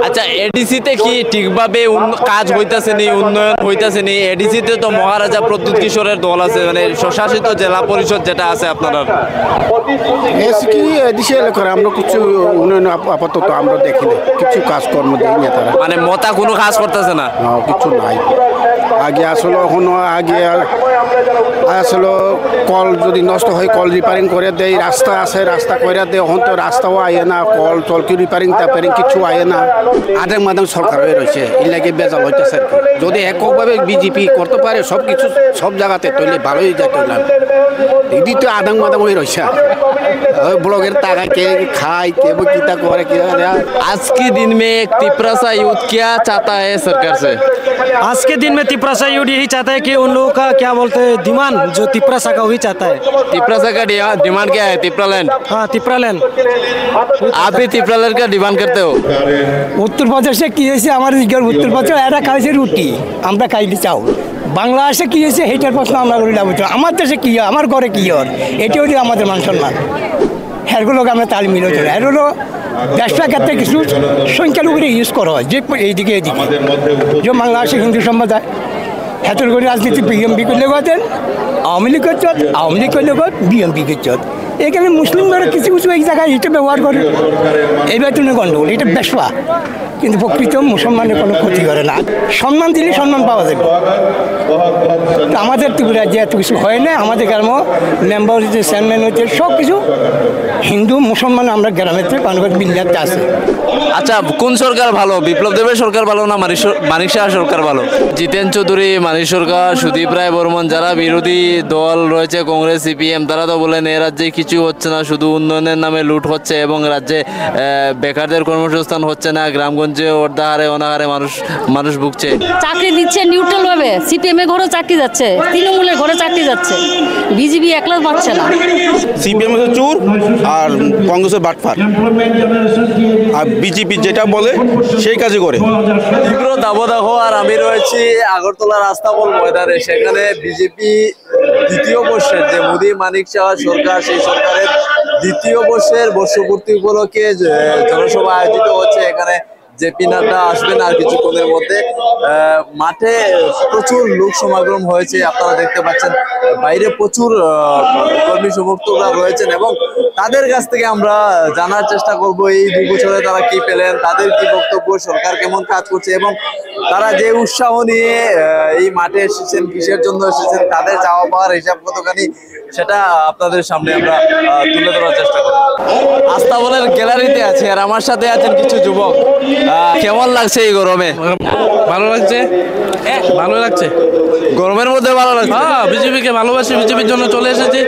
আচ্ছা, এডিসিতে কি ঠিকভাবে কাজ হইতাছে নি, উন্নয়ন হইতাছে নি? এডিসিতে তো মহারাজা প্রদ্যুৎ কিশোরের দল আছে, মানে স্বশাসিত জেলা পরিষদ যেটা আছে আপনার। এসে কি এদিকে করে আমরা কিছু উন্নয়ন আপাতত আমরা দেখি না, কিছু কাজকর্ম দিই না তারা, মানে মতা কোনো কাজ করতেছে না, কিছু নাই। আগে আসলে এখনো আগে আসলে কল যদি নষ্ট হয় কল রিপেয়ারিং করে দেয়, রাস্তা আছে রাস্তা করে দেয়, এখন তো রাস্তাও আয়ে না, কল টলকি রিপেয়ারিং টাপেয়ারিং কিছু আয়ে না। আধেক মাদাম সরকার হয়ে রয়েছে, এই লাগে বেজাল হইতেছে আর কি। যদি এককভাবে বিজেপি করতে পারে সব কিছু সব জায়গাতে তৈলে ভালোই যায় তৈলাম। এদি তো আদাং মাদাম হয়ে রয়েছে, ওই ব্লগের টাকা কে খায় কে কিতা করে কি। आज के दिन में एक तिपरासा यूथ क्या चाहता है सरकार से? आज के दिन में तिपरासा यूथ यही चाहता है कि उन लोगों का क्या बोलते हैं डिमांड, जो तिपरासा का वही चाहता है। तिपरासा का डिमांड क्या है? तिपरालैंड। हाँ, तिपरालैंड। आप भी तिपरालैंड का डिमांड करते हो? উত্তর প্রদেশে কি হয়েছে আমাদের উত্তর প্রদেশে এরা খাইছে রুটি, আমরা খাইতে চাও। বাংলাদেশে কি হয়েছে সেইটার প্রশ্ন আমরা করি না, বুঝছো? আমার দেশে কি হয়, আমার ঘরে কি হয়, এটি হচ্ছে আমাদের মান সম্মান। হ্যারগুলোকে আমরা তাল মিলে চলে, হ্যার হলো ব্যবসার ক্ষেত্রে কিছু সংখ্যালঘুরে ইউজ করা হয়, যে এইদিকে এদিকে যে বাংলাদেশে হিন্দু সম্প্রদায় হেতর করে রাজনীতি বিএমপি করলে গেছেন, আওয়ামী লীগ করছে, আওয়ামী লীগ করলে বিএমপি করছে। এখানে মুসলিমরা কিছু কিছু এই জায়গায় এটা ব্যবহার করে, এই বেতনে গণ্ডগোল, এটা ব্যবসা, কিন্তু প্রকৃত মুসলমানের কোনো ক্ষতি করে না। সম্মান দিলে সম্মান পাওয়া যাবে। তো আমাদের ত্রিপুরায় যে এত কিছু হয় না, আমাদের গ্রাম মেম্বার হচ্ছে, চেয়ারম্যান হচ্ছে, সব কিছু হিন্দু মুসলমান আমরা গ্রামের থেকে পানগর বিল্লাতে আছে। আচ্ছা, কোন সরকার ভালো, বিপ্লব দেবের সরকার ভালো না মানিক শাহ সরকার ভালো? জিতেন চৌধুরী, মানিক সরকার, সুদীপ রায় বর্মন, যারা বিরোধী দল রয়েছে কংগ্রেস সিপিএম, তারা তো বলেন এ রাজ্যে কিছু হচ্ছে না, শুধু উন্নয়নের নামে লুট হচ্ছে এবং রাজ্যে বেকারদের কর্মসংস্থান হচ্ছে না, গ্রামগঞ্জে অর্ধাহারে অনাহারে মানুষ ভুগছে। চাকরি দিচ্ছে নিউট্রাল ভাবে, সিপিএম এর ঘরে চাকরি যাচ্ছে, তৃণমূলের ঘরে চাকরি যাচ্ছে, বিজেপি একলা পাচ্ছে না। সিপিএম এর চোর আর কংগ্রেসের বাটফার, আর বিজেপি যেটা বলে সেই কাজই করে। তীব্র দাবদাহ। আর আমি রয়েছি আগরতলা রাস্তাবল ময়দানে, সেখানে বিজেপি দ্বিতীয় বর্ষের যে মোদী মানিক শাহ সরকার, সেই সরকারের দ্বিতীয় বর্ষের বর্ষপূর্তি উপলক্ষে জনসভা আয়োজিত হচ্ছে। এখানে জেপি নাড্ডা আসবেন আর কিছুক্ষণের মধ্যে। মাঠে প্রচুর লোক সমাগম হয়েছে, আপনারা দেখতে পাচ্ছেন। বাইরে প্রচুর কর্মী সমর্থকরা রয়েছেন এবং তাদের কাছ থেকে আমরা জানার চেষ্টা করব এই 2 বছরে তারা কি পেলেন, তাদের কি বক্তব্য, সরকার কেমন কাজ করছে এবং তারা যে উৎসাহ নিয়ে এই মাঠে এসেছেন, কিসের জন্য এসেছেন, তাদের চাওয়া পাওয়ার হিসাব কতখানি, সেটা আপনাদের সামনে আমরা তুলে ধরার চেষ্টা করব। আস্তাবলের গ্যালারিতে আছে আর আমার সাথে আছেন কিছু যুবক। কেমন লাগছে এই গরমে? ভালো লাগছে, ভালো লাগছে। গরমের মধ্যে ভালো লাগছে? হ্যাঁ, বিজেপিকে ভালোবাসি, বিজেপির জন্য চলে এসেছি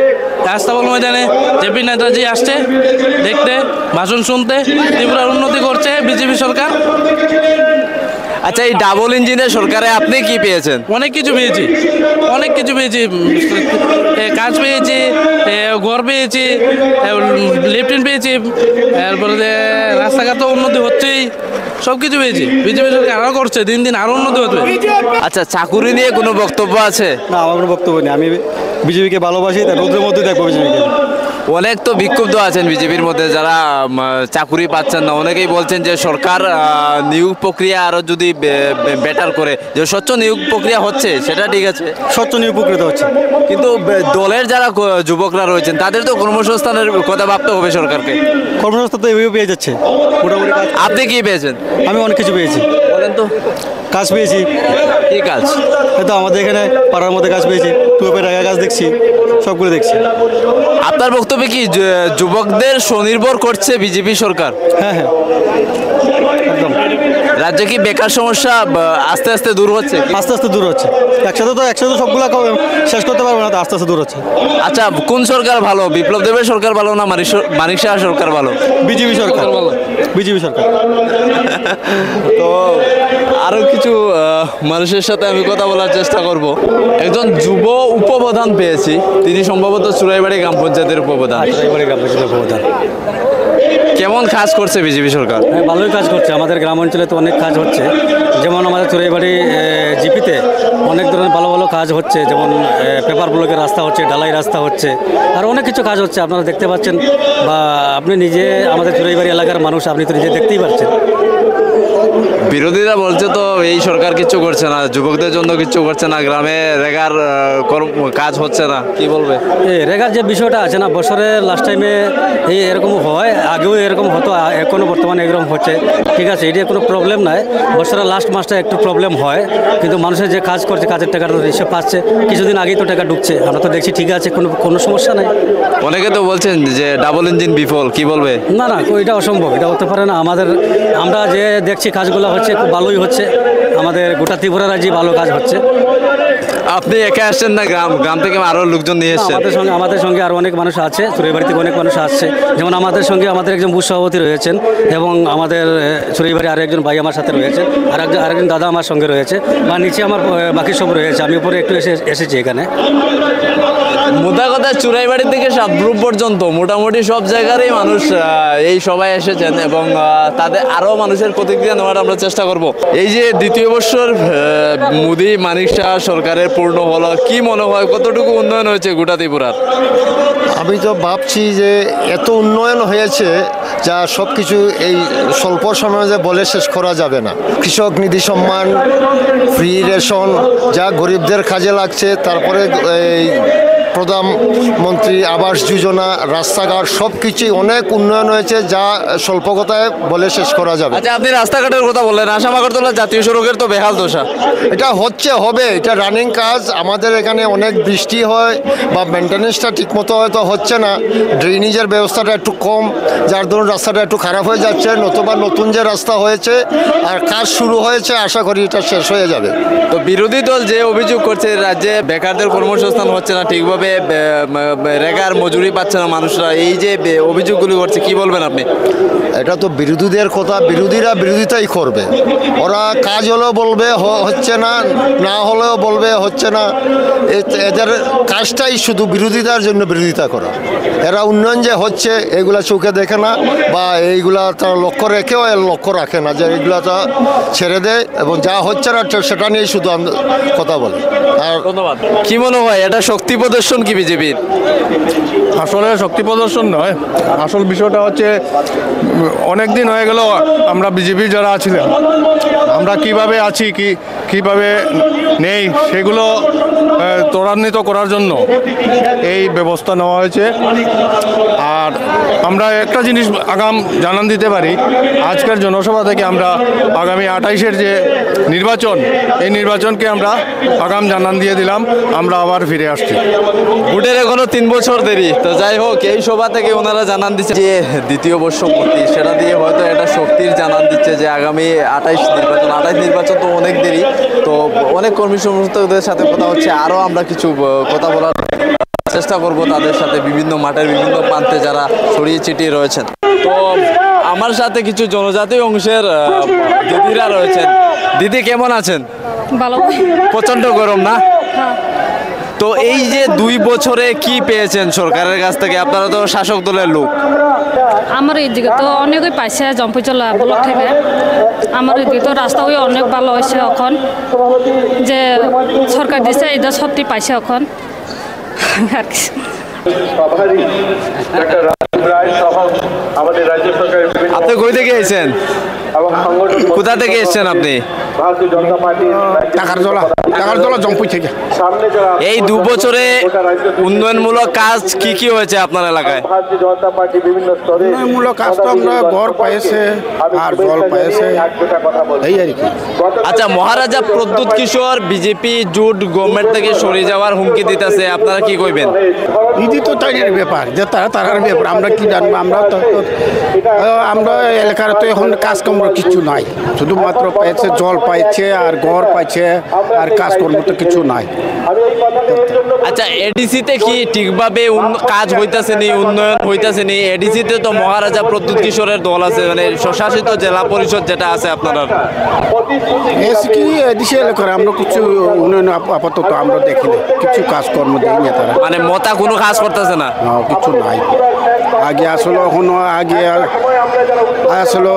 আস্তাবল ময়দানে। জেপি নাড্ডাজি আসছে দেখতে, ভাষণ শুনতে, ত্রিপুরার উন্নতি করছে বিজেপি সরকার। আচ্ছা, এই ডাবল ইঞ্জিনের সরকারে আপনি কি পেয়েছেন? অনেক কিছু পেয়েছি, অনেক কিছু পেয়েছি, কাজ পেয়েছি, ঘর পেয়েছি, লেফটেন্ট পেয়েছি, তারপরে রাস্তাঘাট উন্নতি হচ্ছেই, সব কিছু পেয়েছি। বিজেপি সরকার আরও করছে, দিন দিন আরও উন্নতি হচ্ছে। আচ্ছা, চাকুরি নিয়ে কোনো বক্তব্য আছে? না, আমার কোনো বক্তব্য নেই। আমি বিজেপিকে ভালোবাসি, তাই রোদের মধ্যে দেখবো বিজেপিকে। অনেক তো বিক্ষুব্ধ আছেন বিজেপির মধ্যে, যারা চাকুরি পাচ্ছেন না। অনেকেই বলছেন যে সরকার নিয়োগ প্রক্রিয়া আরো যদি বেটার করে, যে স্বচ্ছ নিয়োগ প্রক্রিয়া হচ্ছে সেটা ঠিক আছে, স্বচ্ছ নিয়োগ প্রক্রিয়া হচ্ছে, কিন্তু দলের যারা যুবকরা রয়েছেন তাদের তো কর্মসংস্থানের কথা ভাবতে হবে সরকারকে। কর্মসংস্থান তো এভাবে পেয়ে যাচ্ছে মোটামুটি। আপনি কি পেয়েছেন? আমি অনেক কিছু পেয়েছি। বলেন তো। কাজ পেয়েছি। কি কাজ? হয়তো আমাদের এখানে পাড়ার মধ্যে কাজ পেয়েছি, টুয়েপের টাকা কাজ দেখছি, সবগুলো দেখছি। আপনার বক্তব্যে কি যুবকদের স্বনির্ভর করছে বিজেপি সরকার? হ্যাঁ হ্যাঁ, একদম। রাজ্যে কি বেকার সমস্যা আস্তে আস্তে দূর হচ্ছে? আস্তে আস্তে দূর হচ্ছে। একসাথে সবগুলো শেষ করতে পারবো না, আস্তে আস্তে দূর হচ্ছে। আচ্ছা, কোন সরকার ভালো, বিপ্লব দেবের সরকার ভালো না মানিক শাহ সরকার ভালো? বিজেপি সরকার ভালো, বিজেপি সরকার। তো আরো কিছু মানুষের সাথে আমি কথা বলার চেষ্টা করব। একজন যুব উপপ্রধান পেয়েছি, তিনি সম্ভবত চুরাইবাড়ি গ্রাম পঞ্চায়েতের উপপ্রধান। কেমন কাজ করছে বিজেপি সরকার? হ্যাঁ, ভালোই কাজ করছে। আমাদের গ্রাম অঞ্চলে তো অনেক কাজ হচ্ছে, যেমন আমাদের চুরাইবাড়ি জিপিতে অনেক ধরনের ভালো ভালো কাজ হচ্ছে, যেমন পেপার ব্লকের রাস্তা হচ্ছে, ঢালাই রাস্তা হচ্ছে, আর অনেক কিছু কাজ হচ্ছে। আপনারা দেখতে পাচ্ছেন, বা আপনি নিজে আমাদের চুরাইবাড়ি এলাকার মানুষ, আপনি তো নিজে দেখতেই পাচ্ছেন। বিরোধীরা বলছে তো এই সরকার কিছু করছে না, যুবকদের জন্য কিছু করছে না, গ্রামে রেগার কাজ হচ্ছে না, কি বলবে? এই রেগার যে বিষয়টা আছে না, বছরের লাস্ট টাইমে এরকম হয়, আগেও এরকম হতো, এখনো বর্তমানে এরকম হচ্ছে। ঠিক আছে, এটা কোনো প্রবলেম নাই। বছরের লাস্ট মাসটা একটু প্রবলেম হয়, কিন্তু মানুষের যে কাজ করছে কাজের টাকাটা হিসেবে পাচ্ছে। কিছুদিন আগেই তো টাকা ঢুকছে, আমরা তো দেখছি ঠিক আছে, কোনো সমস্যা নাই। অনেকে তো বলছেন যে ডাবল ইঞ্জিন বিফল, কি বলবে? না না, এটা অসম্ভব, এটা হতে পারে না। আমরা যে দেখছি কাজগুলো হচ্ছে খুব ভালোই হচ্ছে, আমাদের গোটা ত্রিপুরা রাজ্যে ভালো কাজ হচ্ছে। আপনি একা আসছেন না গ্রাম থেকে আরো লোকজন নিয়ে এসছেন? আমাদের সঙ্গে আরো অনেক মানুষ আছে, চুরাইবাড়ি থেকে অনেক মানুষ আসছে। যেমন আমাদের সঙ্গে আমাদের একজন বুথ সভাপতি রয়েছেন, এবং আমাদের চুরাইবাড়ি আরো একজন ভাই আমার সাথে রয়েছেন, আরেকজন দাদা আমার সঙ্গে রয়েছে, বা নিচে আমার বাকি সব রয়েছে। আমি উপরে একটু এসেছি এখানে। মোটা কথা চুরাইবাড়ি থেকে সাতগ্রুপ পর্যন্ত মোটামুটি সব জায়গারই মানুষ এই সভায় এসেছেন, এবং তাদের আরো মানুষের প্রতিক্রিয়া নেওয়ার আমরা চেষ্টা করব। এই যে দ্বিতীয় বছর মোদি মানিক শাহ সরকারের পূর্ণ হলো, কি মনে হয় কতটুকু উন্নয়ন হয়েছে গোটা ত্রিপুরার? আমি তো ভাবছি যে এত উন্নয়ন হয়েছে যা সব কিছু এই স্বল্প সময়ে যে বলে শেষ করা যাবে না। কৃষক নিধি সম্মান, ফ্রি রেশন, যা গরিবদের কাজে লাগছে, তারপরে এই প্রধানমন্ত্রী আবাস যোজনা, রাস্তাঘাট, সব কিছুই অনেক উন্নয়ন হয়েছে যা স্বল্প কথায় বলে শেষ করা যাবে। আচ্ছা, আপনি রাস্তাঘাটের কথা বললেন, আসাম আগরতলা জাতীয় সড়কের তো বেহাল দশা। এটা হবে, এটা রানিং কাজ। আমাদের এখানে অনেক বৃষ্টি হয় বা মেনটেন্যান্সটা ঠিকমতো হয়তো হচ্ছে না, ড্রেনেজের ব্যবস্থাটা একটু কম, যার দরুন রাস্তাটা একটু খারাপ হয়ে যাচ্ছে। নতুবা নতুন যে রাস্তা হয়েছে আর কাজ শুরু হয়েছে, আশা করি এটা শেষ হয়ে যাবে। তো বিরোধী দল যে অভিযোগ করছে রাজ্যে বেকারদের কর্মসংস্থান হচ্ছে না ঠিকভাবে, রেগার মজুরি পাচ্ছে না মানুষরা, এই যে অভিযোগগুলি করছে, কি বলবেন আপনি? এটা তো বিরোধীদের কথা, বিরোধীরা বিরোধিতাই করবে। ওরা কাজ হলেও বলবে হচ্ছে না, না হলেও বলবে হচ্ছে না। এদের কাজটাই শুধু বিরোধিতার জন্য বিরোধিতা করা। এরা উন্নয়ন যে হচ্ছে এগুলা চোখে দেখে না, বা এইগুলা তারা লক্ষ্য রেখেও লক্ষ্য রাখে না, যে এগুলা তা ছেড়ে দেয়, এবং যা হচ্ছে না সেটা নিয়েই শুধু কথা বলে। আর ধন্যবাদ। কি মনে হয় এটা শক্তি প্রদর্শন কি বিজেপির? আসলে শক্তি প্রদর্শন নয়, আসল বিষয়টা হচ্ছে অনেক দিন হয়ে গেল আমরা বিজেপি যারা আছিলেন, আমরা কিভাবে আছি, কিভাবে নেই, সেগুলো ত্বরান্বিত করার জন্য এই ব্যবস্থা নেওয়া হয়েছে। আর আমরা একটা জিনিস আগাম জানান দিতে পারি, আজকের জনসভা থেকে আমরা আগামী 28-এর যে নির্বাচন, এই নির্বাচনকে আমরা আগাম জানান দিয়ে দিলাম, আমরা আবার ফিরে আসছি। ভোটের এখনো 3 বছর দেরি, তো যাই হোক এই সভা থেকে ওনারা জানান দিচ্ছে যে দ্বিতীয় বর্ষপূর্তি, সেটা দিয়ে হয়তো একটা শক্তির জানান দিচ্ছে যে আগামী 28 নির্বাচন তো অনেক দেরি। তো অনেক কর্মী সমর্থকদের সাথে কথা হচ্ছে, আরও আমরা কিছু কথা বলার চেষ্টা করব তাদের সাথে, বিভিন্ন মাঠের বিভিন্ন প্রান্তে যারা ছড়িয়ে ছিটিয়ে রয়েছেন। তো আমার সাথে কিছু জনজাতি অংশের দিদিরা রয়েছেন। দিদি কেমন আছেন? ভালো। প্রচন্ড গরম না? তো এই যে 2 বছরে কি পেয়েছেন সরকারের কাছ থেকে? আপনারা তো শাসক দলের লোক। আমার এইদিকে তো অনেকই পাইছে, জম্পিচলা ব্লক থেকে। আমার এইদিকে তো রাস্তাও অনেক ভালো হয়েছে এখন, যে সরকার দিছে এটা সত্যি পাইছে এখন। আর কি আপনি কই থেকে এসেছেন? কোথা থেকে এসেছেন আপনি? টাকারজলা জম্পুই থেকে। এই 2 বছরে উন্নয়নমূলক কাজ কি কি হয়েছে আপনার এলাকায়? উন্নয়নমূলক কাজ তো আমরা ঘর পাইছে আর জল পাইছে, এই আর কি। আচ্ছা, মহারাজা প্রদ্যুৎ কিশোর বিজেপি জোট গভর্নমেন্ট থেকে সরে যাওয়ার হুমকি দিতেছে, আপনারা কি কইবেন? ইদি তো তাইয়ের ব্যাপার, যে তারার ব্যাপার, আমরা কি জানবো? আমরা এলাকার তো এখন কাজকর্ম কিছু নাই, শুধুমাত্র পাইছে জল পাইছে আর ঘর পাইছে, আর কাজকর্ম তো কিছু নাই। আচ্ছা, এডিসিতে কি ঠিকভাবে কাজ হইতাছে নি, উন্নয়ন হইতাছে নি? এডিসিতে তো মহারাজা প্রদ্যুৎ কিশোরের দল আছে, মানে স্বশাসিত জেলা পরিষদ যেটা আছে আপনারা। কি এডিসি এলাকার আমরা কিছু উন্নয়ন আপাতত আমরা দেখিনি, কিছু কাজকর্ম দেই না তারা, মানে মতা কোনো কাজ করতেছে না, কিছু নাই। আগে আসলে এখনো আগে আসলে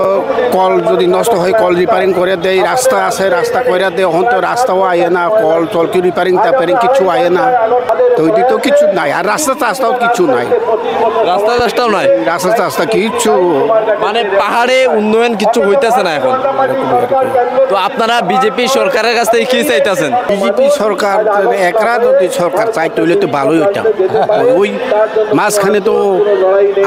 কল যদি নষ্ট হয় কল রিপেয়ারিং করে দেয়, রাস্তা আছে রাস্তা করে দেয়, এখন তো রাস্তাও আয়ে না, কল টলকি রিপেয়ারিং টাপেয়ারিং কিছু আয়ে না, তো ওই তো কিছু নাই। আর রাস্তাও কিছু নাই, রাস্তাও নাই, রাস্তা কিছু মানে পাহাড়ে উন্নয়ন কিছু হইতেছে না এখন। তো আপনারা বিজেপি সরকারের কাছ থেকে কি চাইতেছেন? বিজেপি সরকার একরা যদি সরকার চাইতে হইলে তো ভালোই হইতাম। ওই মাঝখানে তো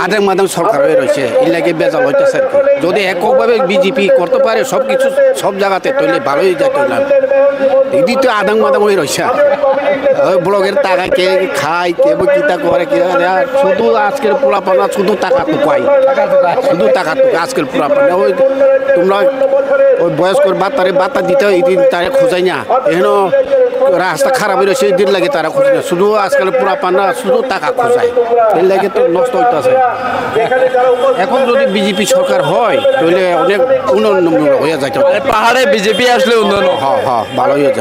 আদাং মাদাং সরকার হয়ে রয়েছে, এর লাগে বেজাল হইতেছে আর কি। যদি এককভাবে বিজেপি করতে পারে সব কিছু সব জায়গাতে তৈলে ভালোই যেত না। এদিকে তো আদাং মাদাং হয়ে রয়েছে, ওই ব্লগের টাকা কে খায়, কে কিতা করে, কে শুধু আজকের পোলাপানা শুধু টাকা তো পাই, শুধু টাকা তো আজকের পোলাপানা। ওই তোমরা ওই বয়স্কর বার্তা দিতে হয়, এদিন তারা খোঁজাই না, এখানে রাস্তা খারাপ হয়ে রয়েছে, এদিন লাগে তারা খোঁজে না, শুধু আজকাল পোলাপানা শুধু টাকা খোঁজায়, এর লাগে তো নষ্ট হইতেছে। এখন যদি বিজেপি সরকার হয় তাহলে অনেক উন্নয়ন হয়ে যায়, পাহাড়ে বিজেপি আসলে উন্নয়ন ভালো হয়ে যেত।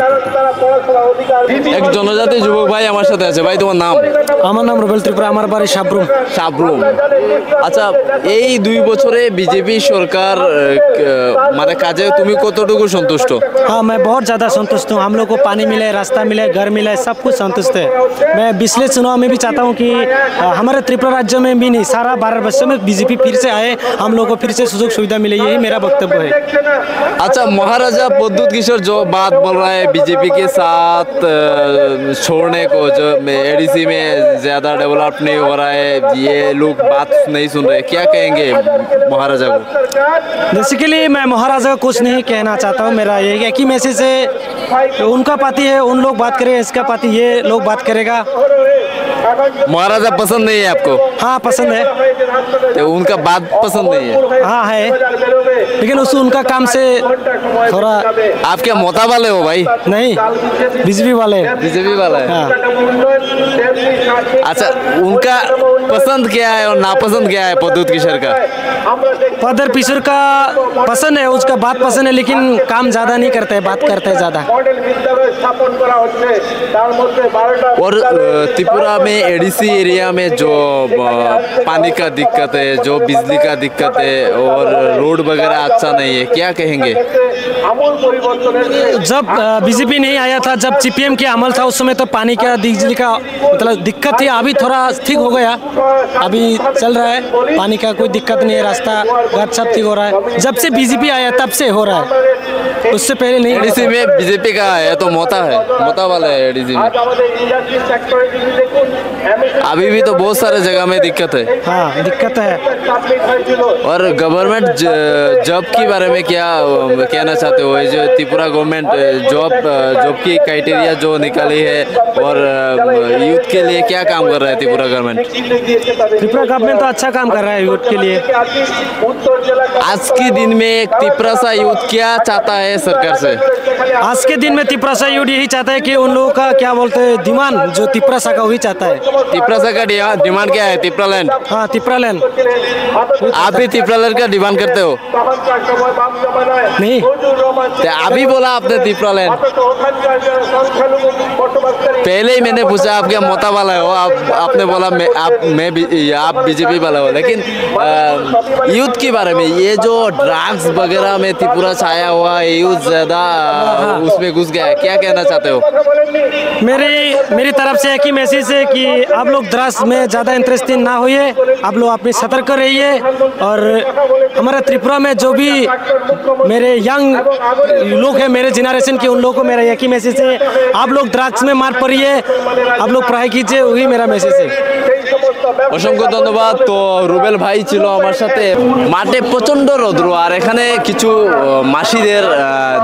এক জনজাতি যুবক ভাই আমার সাথে আছে। ভাই তোমার নাম? আমার নাম রুবেল ত্রিপুরা, আমার বাড়ি সাবরুম। আচ্ছা, এই 2 বছরে বিজেপি সরকার মানে কাজে তুমি কতটুকু সন্তুষ্ট? हाँ, मैं बहुत ज़्यादा संतुष्ट हूँ। हम लोग को पानी मिले, रास्ता मिले, घर मिले, सब कुछ संतुष्ट है। मैं पिछले चुनाव में भी चाहता हूँ कि हमारे त्रिपुरा राज्य में भी नहीं, सारा भारतवर्ष में बीजेपी फिर से आए, हम लोग को फिर से सुযোগ सुविधा मिले, यही मेरा वक्तव्य है। अच्छा, महाराजा प्रद्युत किशोर जो बात बोल रहा है बीजेपी के साथ छोड़ने को, जो एडीसी में ज्यादा डेवलप नहीं हो रहा है, ये लोग बात नहीं सुन रहे, क्या कहेंगे महाराजा को? बेसिकली मैं महाराजा को कुछ नहीं कहना चाहता हूँ। मेरा ये एक ही मैसेज है, उनका पार्टी है, उन लोग बात करें, इसका पार्टी ये लोग बात करेगा। महाराजा पसंद नहीं है आपको? हाँ, पसंद है। तो उनका बात पसंद नहीं है? हाँ है, लेकिन उनका काम से थोड़ा। आप क्या मोता वाले हो भाई? नहीं, बीजेपी वाले। बीजेपी वाला है? हाँ। अच्छा, उनका पसंद क्या है और नापसंद क्या है प्रद्युत किशोर का? प्रद्युत किशोर का पसंद है, उसका बात पसंद है, लेकिन काम ज्यादा नहीं करते है, बात करते हैं ज्यादा। और त्रिपुरा में एडीसी एरिया में जो पानी का दिक्कत है, जो बिजली का दिक्कत है और रोड वगैरह अच्छा नहीं है, क्या कहेंगे? जब बीजेपी नहीं आया था, जब सीपीएम के अमल था, उस समय तो पानी का बिजली का मतलब दिक्कत थी। अभी थोड़ा ठीक हो गया, अभी चल रहा है, पानी का कोई दिक्कत नहीं है, रास्ता घर सब ठीक हो रहा है। जब से बीजेपी आया तब से हो रहा है, उससे पहले नहीं। एडीसी में बीजेपी का है तो मोता है, मोता वाला है एडीसी में। अभी भी तो बहुत सारे जगह में दिक्कत है। हाँ, दिक्कत है। और गवर्नमेंट जॉब के बारे में क्या कहना चाहते हो? ये जो त्रिपुरा गवर्नमेंट जॉब की क्राइटेरिया जो निकाली है और यूथ के लिए क्या काम कर रहा है त्रिपुरा गवर्नमेंट? त्रिपुरा गवर्नमेंट तो अच्छा काम कर रहा है यूथ के लिए। आज के दिन में त्रिपुरा सा यूथ क्या चाहता है सरकार से? आज के दिन में त्रिपुरा सा यूथ यही चाहता है कि उन लोगों का क्या बोलते हैं डिमांड, जो त्रिपुरा सा का वही चाहता है। त्रिपुरा सा का डिमांड क्या है? त्रिपुरा लैंड? हाँ, त्रिपुरा लैंड। आप भी त्रिपुरा लैंड का डिमांड करते हो? नहीं, तो अभी बोला आपने त्रिपुरा लैंड, पहले ही मैंने पूछा आप क्या मोता वाला हो, आपने बोला आप बीजेपी वाला हो। लेकिन यूथ के बारे में, ये जो ड्रग्स वगैरह में त्रिपुरा छाया हुआ है, यूथ ज्यादा उसमें घुस गया है, क्या कहना चाहते हो? मेरी तरफ से एक ही मैसेज है कि आप लोग ड्रग्स में ज़्यादा इंटरेस्टेड ना होइए, आप लोग अपनी सतर्क रहिए। और हमारे त्रिपुरा में जो भी मेरे यंग लोग हैं, मेरे जनरेशन के, उन लोगों को मेरा एक ही मैसेज है, आप लोग ड्रग्स में मार पड़िए, आप लोग पढ़ाई कीजिए, वही मेरा मैसेज है। অসংখ্য ধন্যবাদ। তো রুবেল ভাই ছিল আমার সাথে। মাঠে প্রচন্ড রৌদ্র, আর এখানে কিছু মাসিদের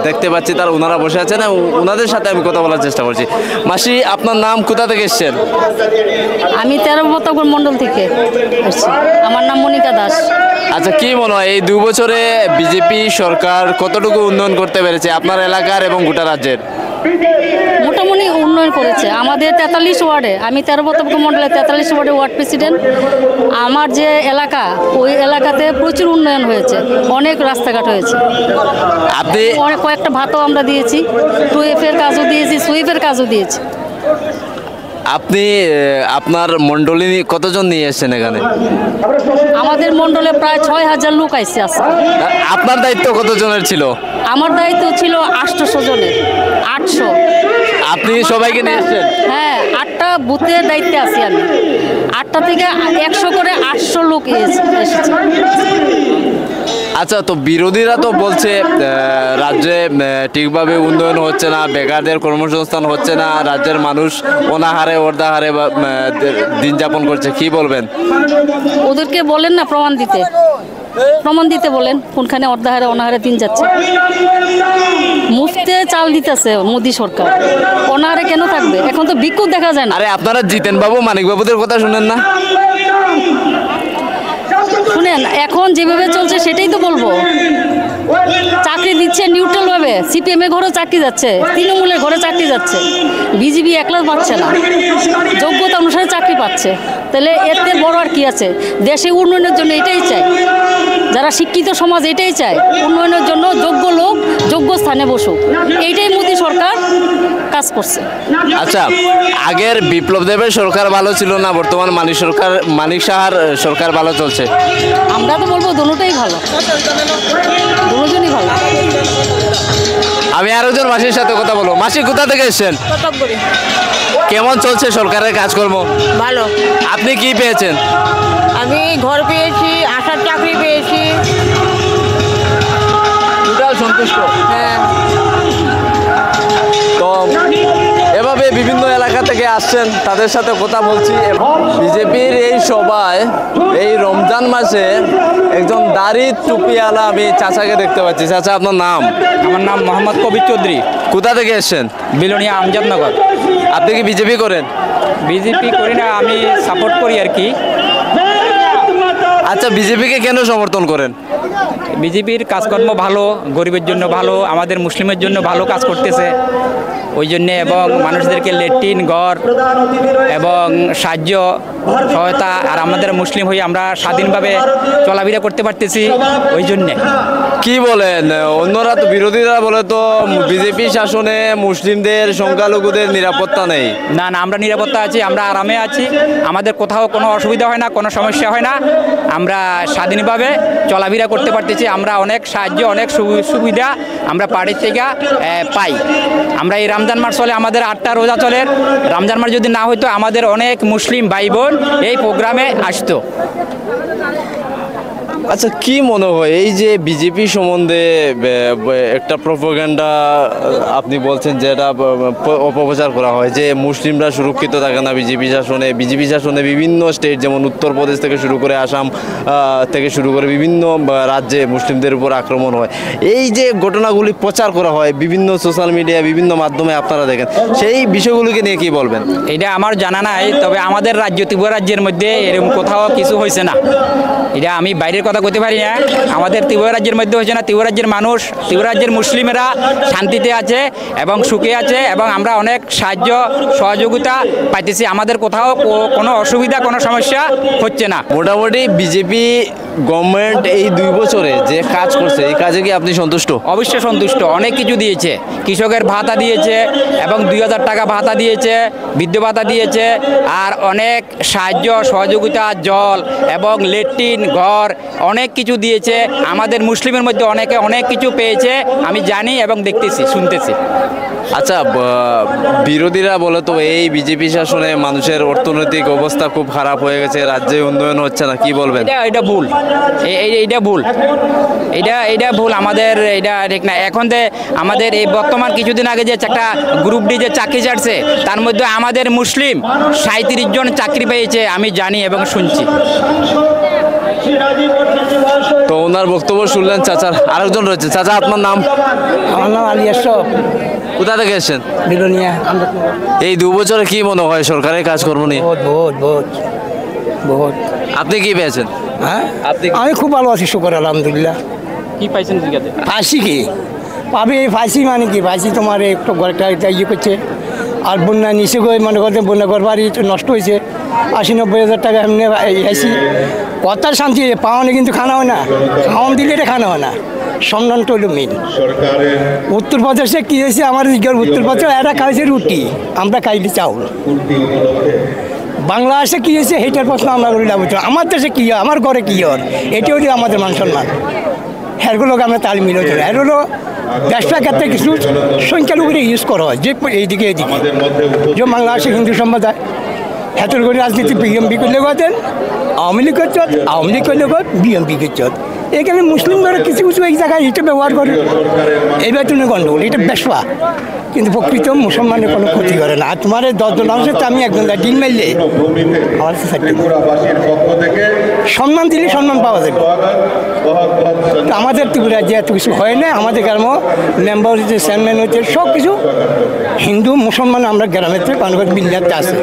দেখতে পাচ্ছি, তারা ওনারা বসে আছেন, ওনাদের সাথে আমি কথা বলার চেষ্টা করছি। মাসি, আপনার নাম, কোথা থেকে এসেছেন? আমি 13 মণ্ডল থেকে আসছি, আমার নাম মনিকা দাস। আচ্ছা, কি মনে হয় এই 2 বছরে বিজেপি সরকার কতটুকু উন্নয়ন করতে পেরেছে আপনার এলাকার এবং গোটা রাজ্যের? মোটামুটি উন্নয়ন করেছে আমাদের 43 ওয়ার্ডে। আমি 13 মণ্ডলে 43 ওয়ার্ডে ওয়ার্ড প্রেসিডেন্ট। আমার যে এলাকা, ওই এলাকাতে প্রচুর উন্নয়ন হয়েছে, অনেক রাস্তাঘাট হয়েছে। আপনি কয়েকটা ভাতও আমরা দিয়েছি, 2F এর কাজও দিয়েছি, সুইপের কাজও দিয়েছি। আপনি আপনার মণ্ডলী কতজন নিয়ে এসেছেন এখানে? আমাদের মণ্ডলে প্রায় 6,000 লোক আইসে আছে। আপনার দায়িত্ব কতজনের ছিল? আমার দায়িত্ব ছিল 800 জনের, 800। আপনি সবাইকে নিয়ে এসেছেন? হ্যাঁ, 8টা বুথের দায়িত্বে আছি আমি। 8টা থেকে 100 করে 800 লোক এসেছে। আচ্ছা, তো বিরোধীরা তো বলছে রাজ্যে ঠিকভাবে উন্নয়ন হচ্ছে না, বেকারদের কর্মসংস্থান হচ্ছে না, রাজ্যের মানুষ অনাহারে অর্ধাহারে দিন যাপন করছে, কি বলবেন? ওদেরকে বলেন না প্রমাণ দিতে বলেন কোনখানে অর্ধাহারে অনাহারে দিন যাচ্ছে। মুফতে চাল দিতেছে মোদী সরকার, অনাহারে কেন থাকবে? এখন তো ভিক্ষুক দেখা যায় না। আরে আপনারা জিতেন বাবু, মানিক বাবুদের কথা শুনেন না? শুনেন, এখন যেভাবে চলছে সেটাই তো বলবো। চাকরি দিচ্ছে নিউট্রাল ভাবে, সিপিএম এর ঘরে চাকরি যাচ্ছে, তৃণমূলের ঘরে চাকরি যাচ্ছে, বিজেপি একলা পাচ্ছে না, যোগ্যতা অনুসারে চাকরি পাচ্ছে। তাহলে এতে বড় আর কি আছে? দেশে উন্নয়নের জন্য এটাই চাই, যারা শিক্ষিত সমাজ এটাই চায়, উন্নয়নের জন্য যোগ্য লোক যোগ্য স্থানে বসুক। এইটাই মোদী সরকার কাজ করছে। আচ্ছা, আগের বিপ্লব দেবের সরকার ভালো ছিল না, বর্তমান মানিক সাহার সরকার ভালো চলছে? আমরা তো বলবো দুটোই ভালো, দুজনই ভালো। আমি আরেকজন মাসির সাথে কথা বলবো। মাসি, কোথা থেকে এসেছেন? কেমন চলছে সরকারের কাজকর্ম? ভালো। আপনি কি পেয়েছেন? আমি ঘর পেয়েছি, আশার চাকরি পেয়েছি। টোটাল সন্তুষ্ট? হ্যাঁ। তো এভাবে বিভিন্ন এলাকা থেকে আসছেন, তাদের সাথে কথা বলছি। বিজেপির এই সভায় এই রমজান মাসে একজন দাড়ি টুপিওয়ালা আমি চাচাকে দেখতে পাচ্ছি। চাচা, আপনার নাম? আমার নাম মোহাম্মদ কবির চৌধুরী। কোথা থেকে এসেছেন? বিলোনিয়া আমজাদনগর। আপনি কি বিজেপি করেন? বিজেপি করি না, আমি সাপোর্ট করি আর কি। আচ্ছা, বিজেপিকে কেন সমর্থন করেন? বিজেপির কাজকর্ম ভালো, গরিবের জন্য ভালো, আমাদের মুসলিমের জন্য ভালো কাজ করতেছে ওই জন্যে, এবং মানুষদেরকে ল্যাট্রিন, ঘর এবং সাহায্য সহায়তা, আর আমাদের মুসলিম হয়ে আমরা স্বাধীনভাবে চলাফেরা করতে পারতেছি ওই জন্যে। কি বলেন? অন্যরা তো, বিরোধীরা বলে তো বিজেপি শাসনে মুসলিমদের, সংখ্যালঘুদের নিরাপত্তা নেই। না না, আমরা নিরাপত্তা আছি, আমরা আরামে আছি, আমাদের কোথাও কোনো অসুবিধা হয় না, কোনো সমস্যা হয় না, আমরা স্বাধীনভাবে চলাফেরা করতে পারতেছি। আমরা অনেক সাহায্য, অনেক সুবিধা আমরা পার্টির থেকে পাই। আমরা এই রমজান মাস চলে, আমাদের 8টা রোজা চলে। রমজান মাস যদি না হইতো আমাদের অনেক মুসলিম ভাই বোন এই প্রোগ্রামে আসতো। আচ্ছা, কি মনে হয় এই যে বিজেপি সম্বন্ধে একটা প্রোপাগান্ডা আপনি বলছেন, যেটা অপপ্রচার করা হয় যে মুসলিমরা সুরক্ষিত থাকে না বিজেপি শাসনে বিভিন্ন স্টেট, যেমন উত্তরপ্রদেশ থেকে শুরু করে আসাম থেকে শুরু করে বিভিন্ন রাজ্যে মুসলিমদের উপর আক্রমণ হয়, এই যে ঘটনাগুলি প্রচার করা হয় বিভিন্ন সোশ্যাল মিডিয়া, বিভিন্ন মাধ্যমে আপনারা দেখেন, সেই বিষয়গুলিকে নিয়ে কি বলবেন? এটা আমার জানা নাই, তবে আমাদের রাজ্য, ত্রিপুরা রাজ্যের মধ্যে এরকম কোথাও কিছু হয়েছে না। এটা আমি বাইরের কথা করতে পারি না, আমাদের ত্রিপুরা রাজ্যের মধ্যে হয়েছে না। ত্রিপুরা রাজ্যের মানুষ, ত্রিপুরা রাজ্যের মুসলিমেরা শান্তিতে আছে এবং সুখে আছে, এবং আমরা অনেক সাহায্য সহযোগিতা পাইতেছি, আমাদের কোথাও কোনো অসুবিধা, কোনো সমস্যা হচ্ছে না। মোটামুটি বিজেপি গভর্নমেন্ট এই 2 বছরে যে কাজ করছে, এই কাজে কি আপনি সন্তুষ্ট? অবশ্যই সন্তুষ্ট। অনেক কিছু দিয়েছে, কৃষকের ভাতা দিয়েছে এবং 2000 টাকা ভাতা দিয়েছে, বৃদ্ধ ভাতা দিয়েছে, আর অনেক সাহায্য সহযোগিতা, জল এবং ল্যাট্রিন, ঘর, অনেক কিছু দিয়েছে। আমাদের মুসলিমের মধ্যে অনেকে অনেক কিছু পেয়েছে, আমি জানি এবং দেখতেছি, শুনতেছি। আচ্ছা, বিরোধীরা বলে তো এই বিজেপি শাসনে মানুষের অর্থনৈতিক অবস্থা খুব খারাপ হয়ে গেছে, রাজ্যে উন্নয়ন হচ্ছে না, কি বলবেন? এটা ভুল, এইটা ভুল, এটা ভুল, আমাদের এটা ঠিক না। এখন আমাদের এই বর্তমান কিছুদিন আগে যে একটা গ্রুপ ডি যে চাকরি ছাড়ছে, তার মধ্যে আমাদের মুসলিম 37 জন চাকরি পেয়েছে, আমি জানি এবং শুনছি। তো ওনার বক্তব্য শুনলেন। চাচার আরেকজন রয়েছে। চাচা, আপনার নাম? আমার নাম আলী আশরাফ। কোথা থেকে এসেছেন? বিলোনিয়া। এই 2 বছরে কি মনে হয় সরকারের কাজকর্ম নিয়ে? বহুত। আপনি কি পেয়েছেন? হ্যাঁ, আমি খুব ভালো আছি, শুকর আলহামদুলিল্লাহ। কি পাইছেন জিজ্ঞাসা? পাইছি কি পাবি, পাইছি মানে কি পাইছি, তোমার একটু ঘরটা ইয়ে করছে, আর বন্যা নিচে গিয়ে মনে করতে বন্যা ঘর বাড়ি নষ্ট হয়েছে, 80-90 হাজার টাকা এমনি আইসি। কথার শান্তি পাওয়ানি, কিন্তু খানা হয় না, খাওয়ান দিলে এটা খানা হয় না। সম্মানটা হলো মেন। উত্তরপ্রদেশে কী হয়েছে আমার উত্তরপ্রদেশে এরা খাইছে রুটি, আমরা খাইতে চাউল। বাংলাদেশে কী হয়েছে সেইটার প্রশ্ন আমরা করি লাভ হচ্ছে। আমার দেশে কী হয়, আমার ঘরে কী হয়, এটি হলো আমাদের মান সম্মান। হ্যারগুলোকে আমরা তাল মিলে চলে। এর হলো ব্যবসার ক্ষেত্রে কিছু সংখ্যালঘুরে ইউজ করা হয়, যে এইদিকে এদিকে যে বাংলাদেশে হিন্দু সম্প্রদায় হেতর করে রাজনীতি বিএমপি করলে গেছেন, আওয়ামী লীগ করছে, আওয়ামী লীগ করলে গত বিএমপি করছে। এখানে মুসলিমরা কিছু কিছু এই জায়গায় এটা ব্যবহার করে, এই বেতনে গণ্ডগোল, এটা ব্যবসা। কিন্তু প্রকৃত মুসলমানের কোনো ক্ষতি করে না। আর তোমার 10 জন মানুষের তো আমি একজন ডিল মারলে আমার সম্মান দিলে সম্মান পাওয়া যাবে। তো আমাদের ত্রিপুরা যে এত কিছু হয় না, আমাদের গ্রাম মেম্বার হচ্ছে, চেয়ারম্যান হচ্ছে, সব কিছু হিন্দু মুসলমান আমরা গ্রামের থেকে পানগত বিল্লাতে আছে।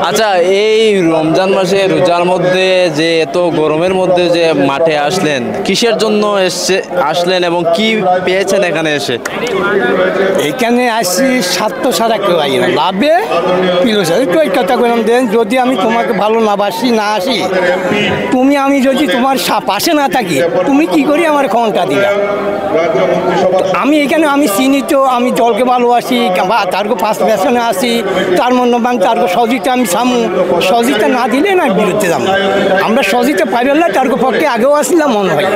আচ্ছা, এই রমজান মাসে রোজার মধ্যে যে এত গরমের মধ্যে যে মাঠে আসলেন, কিসের জন্য আসলেন এবং কি পেয়েছেন এখানে এসে? এখানে আসছি স্বার্থ ছাড়া কেউ আই না, লাভে পিলোস একটু এই কথা বললাম দেন। যদি আমি তোমাকে ভালো না বাসি না আসি, তুমি আমি যদি তোমার পাশে না থাকি, তুমি কি করি আমার ক্ষমতা দিলা? আমি এখানে আমি চিনি তো, আমি জলকে ভালোবাসি, তারকে ফার্স্ট বেসনে আসি, তার মনোবান তারকে সহযোগিতা আমি সামু, সহযোগিতা না দিলে না বিরুদ্ধে যাবো। আমরা সহযোগিতা পাইলে তারকে পক্ষে আগেও আসলাম মনে হয়।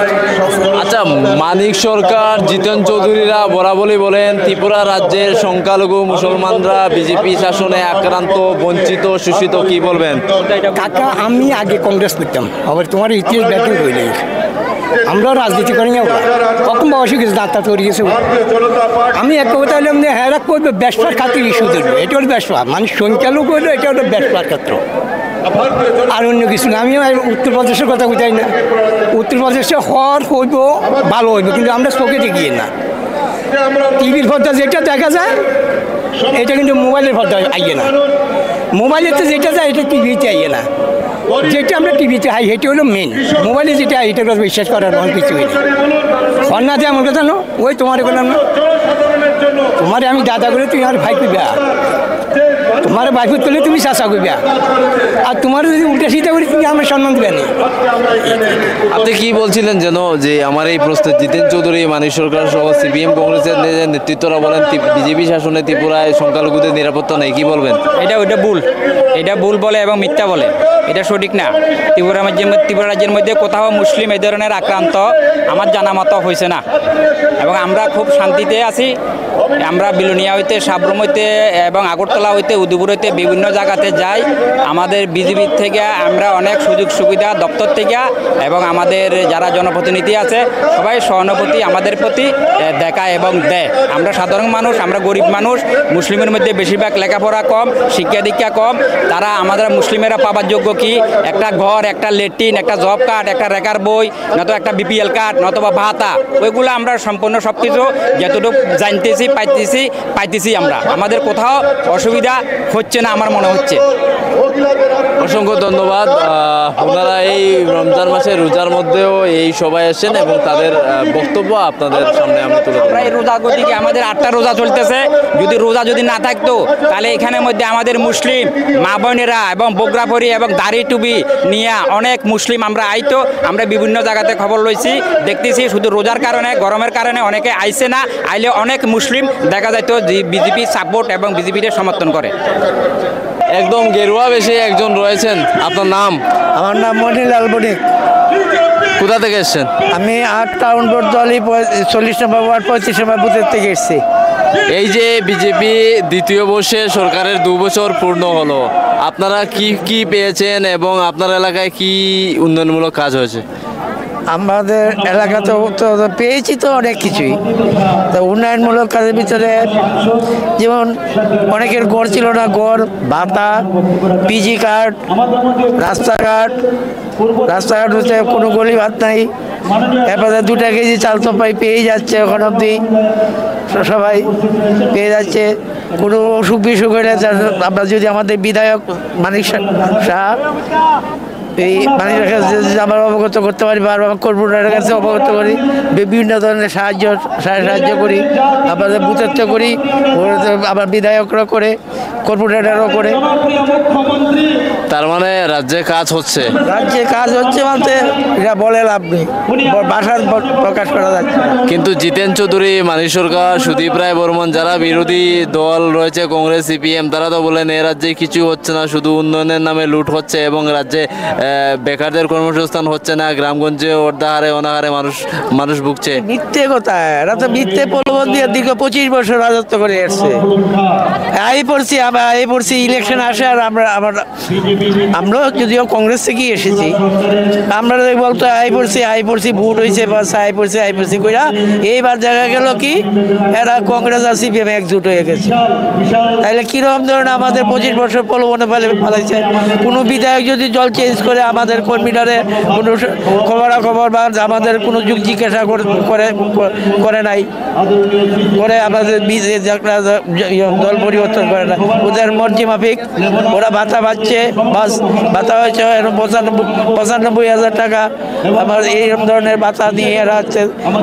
আচ্ছা, মানিক সরকার, জিতেন চৌধুরীরা বরাবরই বলেন ত্রিপুরা রাজ্যের সংখ্যালঘু মুসলমানরা বিজেপি শাসনে আক্রান্ত, বঞ্চিত, শোষিত, কি বলবেন? কাকা, আমি আগে কংগ্রেস করতাম, আবার তোমার ইতিহাস ব্যাটিং হইলে আমরা রাজনীতি করি না, কখন বয়সে গেছে দাঁতা তৈরি গেছে। আমি এক কথা হলাম যে হ্যাঁ করবে ব্যবসার খাতির ইস্যু ধরবে, এটা হলো ব্যবসা। মানে সংখ্যালঘু হইলো এটা হলো ব্যবসার ক্ষেত্র, আর অন্য কিছু না। আমি উত্তরপ্রদেশের কথা বুঝাই না, উত্তরপ্রদেশে হওয়ার হইব ভালো হইব, কিন্তু আমরা চোখে দেখিয়ে না। টিভির পর্দা যেটা দেখা যায় এটা কিন্তু মোবাইলের পর্দা আইয়ে না, মোবাইলেতে যেটা যায় এটা টিভিতে আইয়ে না। যেটা আমরা টিভিতে হাই সেটা হলো মেন, মোবাইলে যেটা এটা বিশ্বাস করার অনেক কিছু হয়নি। ফন্না দিয়ে আমার কথা নো, ওই তোমার বললাম না, তোমার আমি দাদা করে তুমি আমার ভাই কইবা, তোমার বাইফুত করলে তুমি চাষা কইবা, আর তোমার যদি উল্টা সিধা করি তুমি আমার সম্মান দিবে না। আপনি কি বলছিলেন যেন, যে আমার এই প্রশ্নে জিতেন চৌধুরী, মানিক সরকার সহ সিপিএম কংগ্রেসের নেতৃত্বরা বলেন বিজেপি শাসনে ত্রিপুরায় সংখ্যালঘুদের নিরাপত্তা নেই, কি বলবেন? ওইটা ভুল, এটা ভুল বলে এবং মিথ্যা বলে, এটা সঠিক না। ত্রিপুরা রাজ্যের মধ্যে কোথাও মুসলিম এই ধরনের আক্রান্ত আমার জানা মতো হয়েছে না, এবং আমরা খুব শান্তিতে আছি। আমরা বিলোনিয়া হইতে, সাবরুম হইতে এবং আগরতলা হইতে, উদয়পুর হইতে বিভিন্ন জায়গাতে যাই। আমাদের বিজেপির থেকে আমরা অনেক সুযোগ সুবিধা দপ্তর থেকে এবং আমাদের যারা জনপ্রতিনিধি আছে সবাই সহানুভূতি আমাদের প্রতি দেখায় এবং দেয়। আমরা সাধারণ মানুষ, আমরা গরিব মানুষ, মুসলিমের মধ্যে বেশিরভাগ লেখাপড়া কম, শিক্ষা দীক্ষা কম। তারা আমাদের মুসলিমেরা পাবার যোগ্য কি? একটা ঘর, একটা লেট্রিন, একটা জব কার্ড, একটা রেকার বই, নয়তো একটা বিপিএল কার্ড, নতুবা ভাতা, ওইগুলো আমরা সম্পূর্ণ সব কিছু যতটুকু জানতেছি পাইতেছি আমরা। আমাদের কোথাও অসুবিধা হচ্ছে না আমার মনে হচ্ছে। অসংখ্য ধন্যবাদ। ওনারা এই রমজান মাসে রোজার মধ্যেও এই সবাই আসেন এবং তাদের বক্তব্য আপনাদের সামনে আমি তুলে ধরব। এই রোজা গতিকে আমাদের 8টা রোজা চলতেছে, যদি রোজা যদি না থাকতো তাহলে এখানের মধ্যে আমাদের মুসলিম মা বোনেরা এবং বগরাপরি এবং দাড়ি টুবি নিয়ে অনেক মুসলিম আমরা আইতো। আমরা বিভিন্ন জায়গাতে খবর লইছি, দেখতেছি শুধু রোজার কারণে, গরমের কারণে অনেকে আইছে না, আইলে অনেক মুসলিম দেখা যাইতো বিজেপি সাপোর্ট এবং বিজেপিকে সমর্থন করে। একদম গেরুয়া বেশি একজন রয়েছেন, আপনার নাম? আমার নাম মনিলাল বণিক। কোথা থেকে এসছেন? আমি 8 টাউন বোর্ড দলই 40 নম্বর ওয়ার্ড 35 নম্বর বুথের থেকে এসেছি। এই যে বিজেপি দ্বিতীয় বর্ষে সরকারের 2 বছর পূর্ণ হলো, আপনারা কি পেয়েছেন এবং আপনার এলাকায় কি উন্নয়নমূলক কাজ হয়েছে? আমাদের এলাকাতে তো পেয়েছি তো অনেক কিছুই। তো উন্নয়নমূলক কাজের ভিতরে যেমন অনেকের ঘর ছিল না, ঘর, ভাতা, পিজি কার্ড, রাস্তাঘাট হচ্ছে কোনো গলি ভাত নাই। এরপরে 2 কেজি চাল তো পেয়েই যাচ্ছে, এখন অবধি সবাই পেয়ে যাচ্ছে। কোনো অসুখ বিসুখ হলে আমরা যদি আমাদের বিধায়ক মানিক শাহ এই মানিকের কাছে আমরা অবগত করতে পারি, বা কর্পোরেটরের কাছে অবগত করি, বিভিন্ন ধরনের সাহায্য করি, আমাদের বুথেত্ব করি, আবার বিধায়করা করে, কর্পোরেটরও করে। তার মানে রাজ্যে কাজ হচ্ছে? রাজ্যে কাজ হচ্ছে বলতে এটা বলে লাভ নেই, ভাষা প্রকাশ করা যাচ্ছে না। কিন্তু জিতেন চৌধুরী, মানিক সরকার, সুদীপ রায় বর্মন, যারা বিরোধী দল রয়েছে কংগ্রেস, সিপিএম, তারা তো বলেন এ রাজ্যে কিছু হচ্ছে না, শুধু উন্নয়নের নামে লুট হচ্ছে এবং রাজ্যে বেকারদের কর্মসংস্থান হচ্ছে না, গ্রামগঞ্জে অর্ধাহারে অনাহারে মানুষ ভুগছে। মিথ্যে কথা, এরা তো মিথ্যে প্রলোভন দিয়ে দীর্ঘ 25 বছর রাজত্ব করে আসছে। আই পড়ছি ইলেকশন আসে আর আমরা যদিও কংগ্রেস থেকেই এসেছি, আমরা বলতো আই পড়ছি ভোট হয়েছে, বাস আই পড়ছি কইরা এইবার দেখা গেল কি এরা কংগ্রেস আর সিপিএম একজুট হয়ে গেছে। তাহলে কিরকম ধরনের আমাদের 25 বছর প্রলোভনে পালাইছে। কোনো বিধায়ক যদি দল চেঞ্জ করে আমাদের কর্মীটারে কোনো খবরাখবর বা আমাদের কোনো যুগ জিজ্ঞাসা করে নাই, করে আমাদের দল পরিবর্তন করে না, ওদের মর্জি মাফিক ওরা ভাতা পাচ্ছে, বাস ভাতা হয়েছে 95,000 টাকা। আমার এইরকম ধরনের ভাতা নিয়ে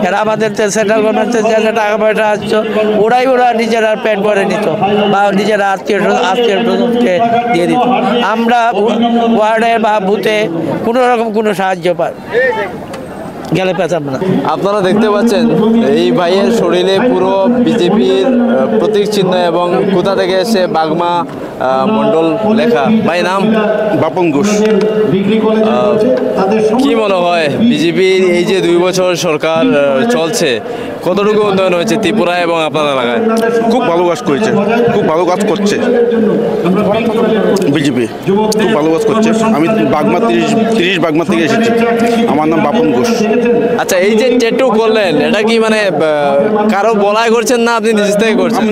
এরা আমাদের সেন্ট্রাল গভর্নমেন্টের যে টাকা পয়সা আসছে ওরা নিজেরা পেট ভরে নিত বা নিজেরা আত্মীয় স্বজনকে দিয়ে দিত। আমরা ওয়ার্ডে বা বুথে কোনো রকম কোনো সাহায্য গেলে পেতাম না। আপনারা দেখতে পাচ্ছেন এই ভাইয়ের শরীরে পুরো বিজেপির প্রতীক চিহ্ন এবং কোথা থেকে এসে বাগমা মন্ডল লেখা। ভাই নাম? বাপন ঘোষ। কি মনে হয় বিজেপির এই যে 2 বছর সরকার চলছে, কতটুকু উন্নয়ন হয়েছে ত্রিপুরা এবং আপনার এলাকায়? খুব ভালো কাজ করেছে, খুব ভালো কাজ করছে বিজেপি, খুব ভালো কাজ করছে। আমি বাগমা 30 বাগমা থেকে এসেছি, আমার নাম বাপন ঘোষ। আচ্ছা, এই যে ট্যাটু করলেন এটা কি মানে কারো বলায় করছেন না আপনি নিজে থেকে করছেন? আমি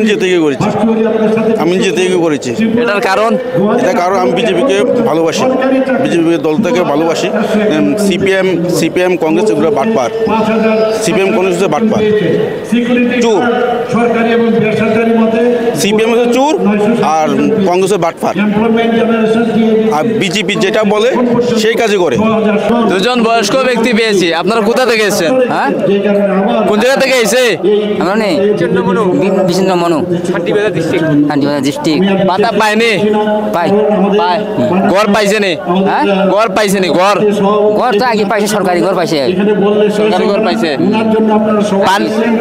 নিজে থেকে করেছি। এটার কারণ? আমি বিজেপিকে ভালোবাসি, বিজেপি দলটাকে ভালোবাসি। সিপিএম কংগ্রেস এগুলো বাটপার, সিপিএম কংগ্রেস হচ্ছে বাটপার, চোর। সিপিএম হচ্ছে চোর আর কংগ্রেসের বাটপার, আর বিজেপি যেটা বলে সেই কাজই করে। 2জন বয়স্ক ব্যক্তি পেয়েছি। আপনারা কোথা থেকে এসেছেন? হ্যাঁ, কোন জায়গা থেকে এসে? আমরা নেই বিষ্ণু মনু, হান্ডিবাজার ডিস্ট্রিক্ট। পাতা পায়নি? পায়। ঘর পাইছে নি? হ্যাঁ, ঘর পাইছে নি? ঘর তো আগে পাইছে, সরকারি ঘর পাইছে, সরকারি ঘর পাইছে।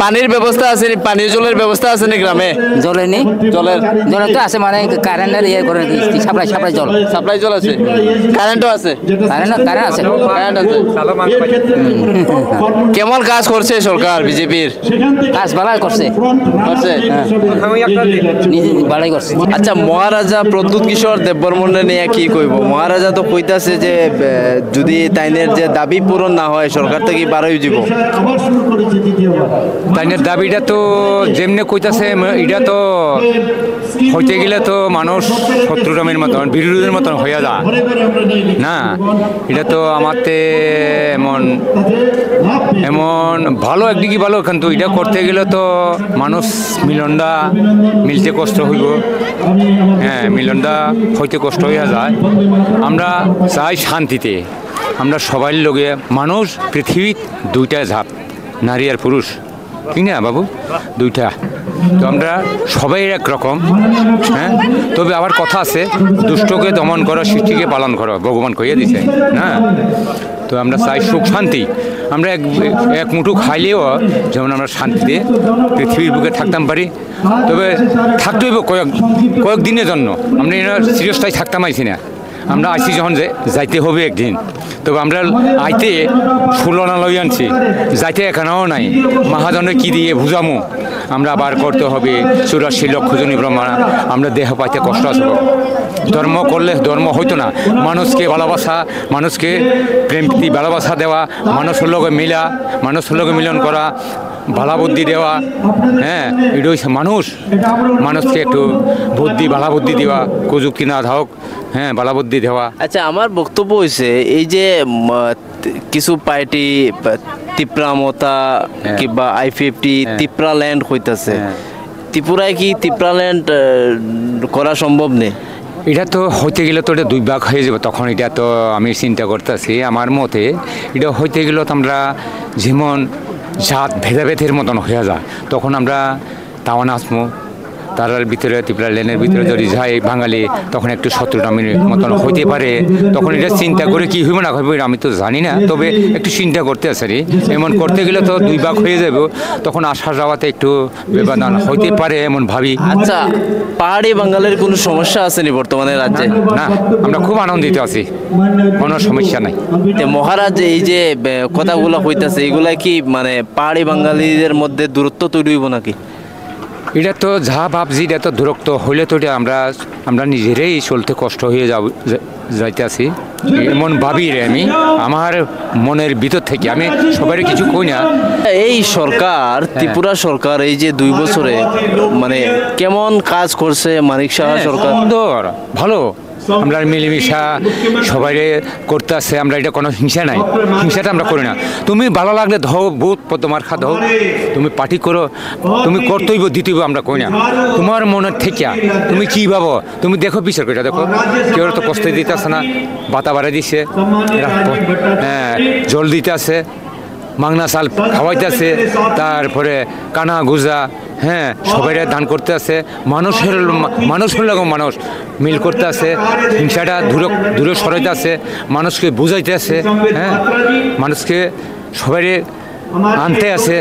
পানির ব্যবস্থা আছে নি? পানীয় জলের ব্যবস্থা আছে নি গ্রামে? জলের নেই, জলের তো আছে, মানে কারেন্টের ইয়ে করে সাপ্লাই জল আছে, কারেন্টও আছে। কারেন্ট আছে। কেমন কাজ করছে সরকার বিজেপির? কাজ ভালো করছে, ভালোই করছে। আচ্ছা, মহারাজা প্রদ্যুৎ কিশোর দেববর্মনে নিয়ে কি কইব? মহারাজা তো কইতাছে যে যদি তাইনের যে দাবি পূরণ না হয় সরকার থেকে বারোই যাব। তাইনের দাবিটা তো যেমনি কইতাছে এটা তো হইতে গেলে তো মানুষ শত্রুরামের মতন বিরোধীদের মতন হইয়া যা না। এটা তো আমাতে এমন ভালো একদিকে ভালো, কিন্তু এটা করতে গেলে তো মানুষ মিলতে কষ্ট হইব। হ্যাঁ, মিলনটা হইতে কষ্ট হইয়া যায়। আমরা চাই শান্তিতে, আমরা সবাই লগে মানুষ পৃথিবীর 2টা ধাপ, নারী আর পুরুষ, ঠিক না বাবু? 2টা। তো আমরা সবাই একরকম। হ্যাঁ, তবে আবার কথা আছে, দুষ্টকে দমন করো, সৃষ্টিকে পালন করো, ভগবান কইয়া দিছে না। তো আমরা চাই সুখ শান্তি। আমরা এক মুঠো খাইলেও যেমন আমরা শান্তিতে পৃথিবীর বুকে থাকতাম পারি, তবে থাকতে হইব কয়েক দিনের জন্য। আমরা চিরস্থায়ী থাকতাম আইছি না, আমরা আইসি যখন যাইতে হবে একদিন। তবে আমরা আইতে ফুলনা লই আনছি, যাইতে এখানেও নাই। মহাজনে কি দিয়ে বুঝামো? আমরা আবার করতে হবে 84 লক্ষ জনী ব্রহ্মা। আমরা দেহ পাইতে কষ্ট আসবো। ধর্ম করলে ধর্ম হইতো না, মানুষকে ভালোবাসা, মানুষকে প্রেম প্রীতি ভালোবাসা দেওয়া, মানুষের লগে মিলা, মানুষের লগে মিলন করা, ভালা বুদ্ধি দেওয়া। হ্যাঁ, এটা হচ্ছে মানুষকে একটু ভালা বুদ্ধি দেওয়া, কুযুক্তি না হোক। হ্যাঁ, ভালা বুদ্ধি দেওয়া। আচ্ছা, আমার বক্তব্য হয়েছে এই যে কিছু পার্টি তিপ্রা মতা কিংবা I-50 তিপ্রা ল্যান্ড হইতেছে, ত্রিপুরায় কি তিপ্রা ল্যান্ড করা সম্ভব নেই? এটা তো হইতে গেলে তো এটা 2 ভাগ হয়ে যাবে। তখন এটা তো আমি চিন্তা করতেছি, আমার মতে এটা হইতে গেলে তো আমরা যেমন জাত ভেদাভেদের মতন হয়ে যায়, তখন আমরা তাওয়ান আসমো, তার ভিতরে ত্রিপুরা লেনের ভিতরে যদি যায় বাঙালি তখন একটু 70 মতন হইতে পারে, তখন এটা চিন্তা করে কি হইব না হইব আমি তো জানি না, তবে একটু চিন্তা করতে আছে রে, এমন করতে গেলে তো 2 ভাগ হয়ে যাবে, তখন আসা যাওয়াতে একটু ব্যবধান হইতে পারে এমন ভাবি। আচ্ছা, পাহাড়ি বাঙালির কোনো সমস্যা আসেনি বর্তমানে রাজ্যে? না, আমরা খুব আনন্দিত আছি, কোনো সমস্যা নাই। মহারাজ এই যে কথাগুলো হইতেছে এগুলা কি মানে পাহাড়ি বাঙালিদের মধ্যে দূরত্ব তৈরি হইব নাকি? এটা তো যা ভাবছি এটা তো দূরত্ব হইলে তো এটা আমরা নিজেরাই চলতে কষ্ট হয়ে যাইতে আছি, এমন ভাবি রে আমি আমার মনের ভিতর থেকে, আমি সবাই কিছু কই না। এই সরকার, ত্রিপুরা সরকার এই যে 2 বছরে মানে কেমন কাজ করছে মানিক সাহা সরকার? সুন্দর, ভালো, আমরা মিলেমিশা সবাই করতে আসছে, আমরা এটা কোনো হিংসা নাই, হিংসাটা আমরা করি না। তুমি ভালো লাগলে ধো বুথ তোমার খা ধো, তুমি পার্টি করো, তুমি করতেইব দিতেইব আমরা কই না, তোমার মনের থেকে তুমি কি ভাবো তুমি দেখো, বিচার করে দেখো, কেউ তো কষ্ট দিতে আসে না, বাতা বাড়া দিচ্ছে, হ্যাঁ জল দিতে আছে, মাংনা চাল খাওয়াইতেছে, তারপরে কানা গুজা, হ্যাঁ সবাই দান করতে আছে, মানুষের লোক মানুষ মিল করতে আছে, হিংসাটা দূরে সরাইতে আছে, মানুষকে বুঝাইতে আছে, হ্যাঁ মানুষকে সবাই আনতে আছে।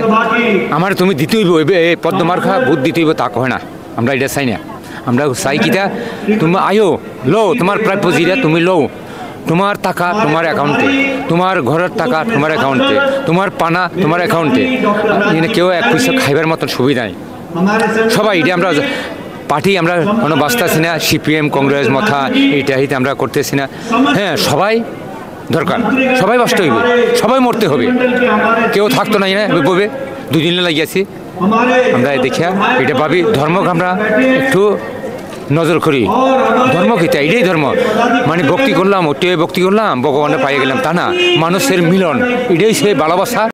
আমার তুমি দিতে হইব এই পদ্মমার্কা ভোট দিতে হইব তা কয় না, আমরা এটা চাই না, আমরা চাই কিটা তুমি আয়ো লো, তোমার প্রাপ্য যেটা তুমি লো, তোমার টাকা তোমার অ্যাকাউন্টে, তোমার ঘরের টাকা তোমার অ্যাকাউন্টে, তোমার পানা তোমার অ্যাকাউন্টে, কেউ 1 পয়সা খাইবার মতন সুবিধা নাই। সবাই এটা আমরা পার্টি আমরা কোনো বাঁচতেছি না, সিপিএম কংগ্রেস মথা এইটা আমরা করতেছি না, হ্যাঁ সবাই দরকার, সবাই বাঁচতে হইবে, সবাই মরতে হবে, কেউ থাকতো নাই না বলবে 2 দিনে লাগিয়েছি, আমরা দেখিয়া এটা ভাবি ধর্মকে আমরা একটু নজর করি, ধর্ম কিতা এটাই ধর্ম, মানে ভক্তি করলাম ওটাই ভক্তি করলাম ভগবানের পাইয়ে গেলাম তা না, মানুষের মিলন এটাই সে ভালোবাসা।